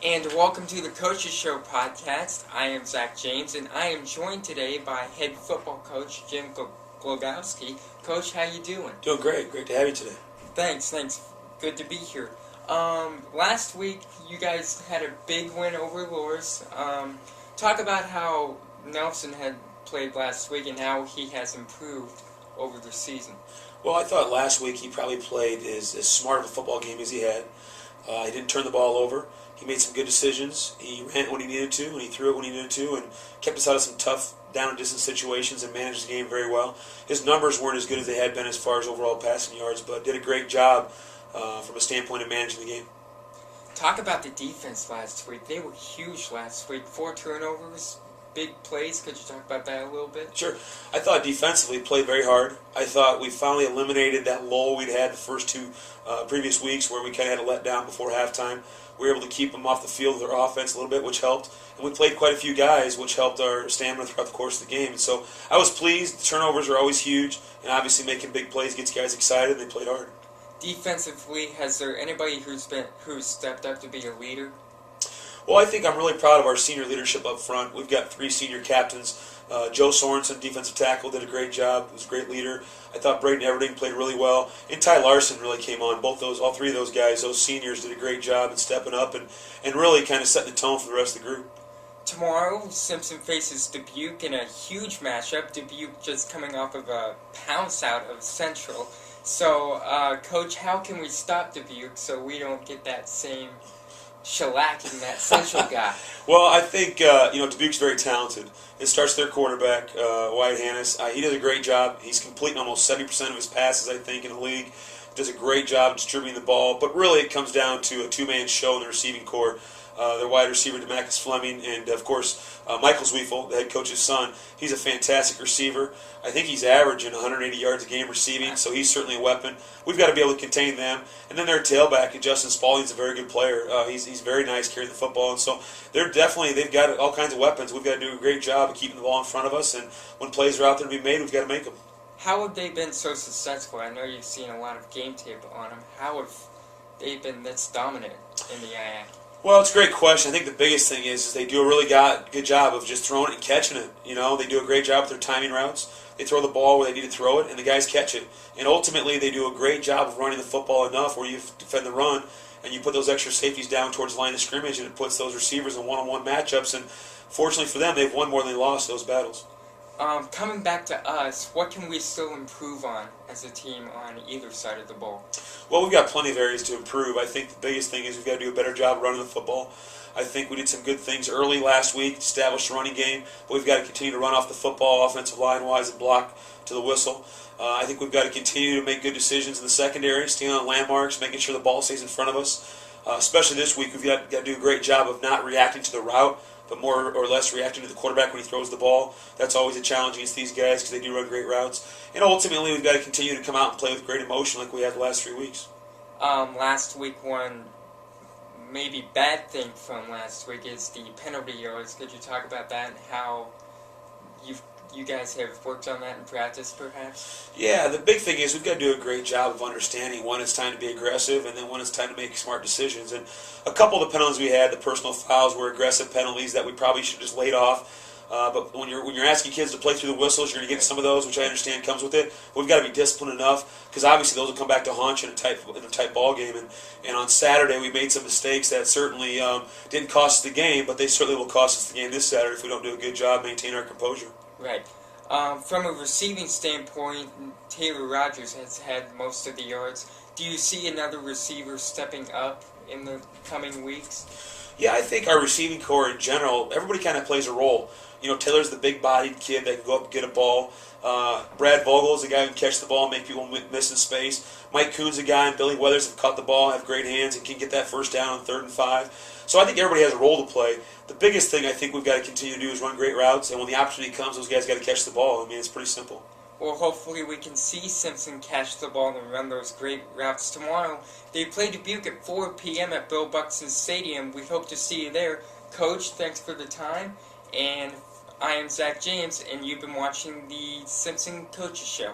And welcome to the Coaches Show podcast. I am Zach James, and I am joined today by head football coach Jim Glogowski. Coach, how you doing? Doing great. Great to have you today. Thanks. Good to be here. Last week, you guys had a big win over Loras. Talk about how Nelson had played last week and how he has improved over the season. Well, I thought last week he probably played as smart of a football game as he had. He didn't turn the ball over. He made some good decisions. He ran it when he needed to, and he threw it when he needed to, and kept us out of some tough down and distance situations and managed the game very well. His numbers weren't as good as they had been as far as overall passing yards, but did a great job from a standpoint of managing the game. Talk about the defense last week. They were huge last week. 4 turnovers, big plays. Could you talk about that a little bit? Sure. I thought defensively played very hard. I thought we finally eliminated that lull we'd had the first two previous weeks where we kind of had to let down before halftime. We were able to keep them off the field with our offense a little bit, which helped. And we played quite a few guys, which helped our stamina throughout the course of the game. And so I was pleased. The turnovers are always huge, and obviously making big plays gets guys excited, and they played hard. Defensively, has there anybody who's stepped up to be a leader? Well, I think I'm really proud of our senior leadership up front. We've got 3 senior captains. Joe Sorensen, defensive tackle, did a great job. He was a great leader. I thought Braden Everding played really well. And Ty Larson really came on. All 3 of those guys, those seniors, did a great job in stepping up and really kind of setting the tone for the rest of the group. Tomorrow, Simpson faces Dubuque in a huge matchup. Dubuque just coming off of a pounce out of Central. So, Coach, how can we stop Dubuque so we don't get that same shellacking that Central guy? Well, I think Dubuque's very talented. It starts their quarterback, Wyatt Hannis. He does a great job. He's completing almost 70% of his passes, I think, in the league. Does a great job distributing the ball. But really, it comes down to a 2-man show in the receiving corps. Their wide receiver, DeMarcus Fleming, and, of course, Michael Zwiefel, the head coach's son. He's a fantastic receiver. I think he's averaging 180 yards a game receiving, so he's certainly a weapon. We've got to be able to contain them. And then their tailback, Justin Spaulding's a very good player. He's very nice carrying the football. And so they've got all kinds of weapons. We've got to do a great job of keeping the ball in front of us. And when plays are out there to be made, we've got to make them. How have they been so successful? I know you've seen a lot of game tape on them. How have they been this dominant in the IAC? Well, it's a great question. I think the biggest thing is they do a really good job of just throwing it and catching it. They do a great job with their timing routes. They throw the ball where they need to throw it, and the guys catch it. And ultimately, they do a great job of running the football enough where you defend the run, and you put those extra safeties down towards the line of scrimmage, and it puts those receivers in one-on-one matchups. And fortunately for them, they've won more than they lost those battles. Coming back to us, what can we still improve on as a team on either side of the ball? Well, we've got plenty of areas to improve. I think the biggest thing is we've got to do a better job running the football. I think we did some good things early last week, established a running game, but we've got to continue to run off the football, offensive line-wise, and block to the whistle. I think we've got to continue to make good decisions in the secondary, staying on landmarks, making sure the ball stays in front of us. Especially this week, we've got to do a great job of not reacting to the route, but more or less reacting to the quarterback when he throws the ball. That's always a challenge against these guys because they do run great routes. And ultimately, we've got to continue to come out and play with great emotion like we have the last 3 weeks. Last week, one maybe bad thing from last week is the penalty yards. Could you talk about that and how you guys have worked on that in practice, perhaps? Yeah, the big thing is we've got to do a great job of understanding when it's time to be aggressive and then when it's time to make smart decisions. And a couple of the penalties we had, the personal fouls, were aggressive penalties that we probably should have just laid off. But when you're asking kids to play through the whistles, you're going to get some of those, which I understand comes with it. But we've got to be disciplined enough because obviously those will come back to haunt you in a tight ball game. And on Saturday we made some mistakes that certainly didn't cost us the game, but they certainly will cost us the game this Saturday if we don't do a good job maintaining our composure. Right. From a receiving standpoint, Taylor Rogers has had most of the yards. Do you see another receiver stepping up in the coming weeks? Yeah, I think our receiving corps in general, everybody kind of plays a role. Taylor's the big-bodied kid that can go up and get a ball. Brad Vogel is the guy who can catch the ball and make people miss in space. Mike Kuhn's a guy, and Billy Weathers have caught the ball, have great hands, and can get that first down on 3rd and 5. So I think everybody has a role to play. The biggest thing I think we've got to continue to do is run great routes, and when the opportunity comes, those guys got to catch the ball. I mean, it's pretty simple. Well, hopefully we can see Simpson catch the ball and run those great routes tomorrow. They play Dubuque at 4 p.m. at Bill Buxton Stadium. We hope to see you there. Coach, thanks for the time, and I am Zach James, and you've been watching the Simpson Coaches Show.